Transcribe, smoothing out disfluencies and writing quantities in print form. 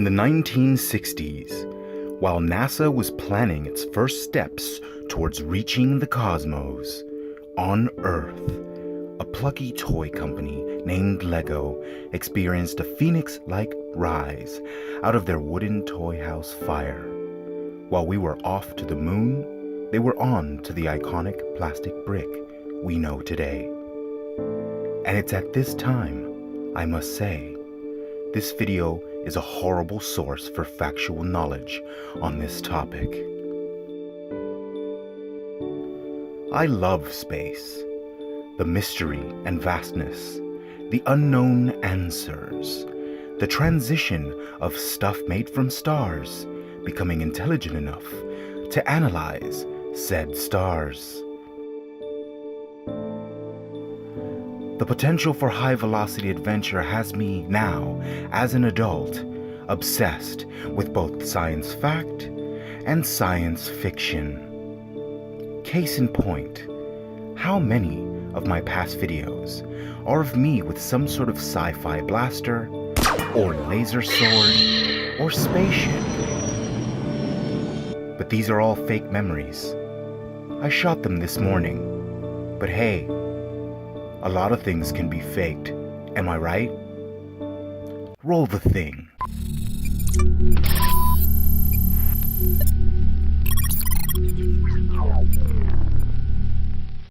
In the 1960s, while NASA was planning its first steps towards reaching the cosmos, on Earth, a plucky toy company named Lego experienced a phoenix-like rise out of their wooden toy house fire. While we were off to the moon, they were on to the iconic plastic brick we know today. And it's at this time, I must say, this video is a horrible source for factual knowledge on this topic. I love space, the mystery and vastness, the unknown answers, the transition of stuff made from stars becoming intelligent enough to analyze said stars. The potential for high-velocity adventure has me now, as an adult, obsessed with both science fact and science fiction. Case in point, how many of my past videos are of me with some sort of sci-fi blaster, or laser sword, or spaceship? But these are all fake memories. I shot them this morning, but hey, a lot of things can be faked, am I right? Roll the thing.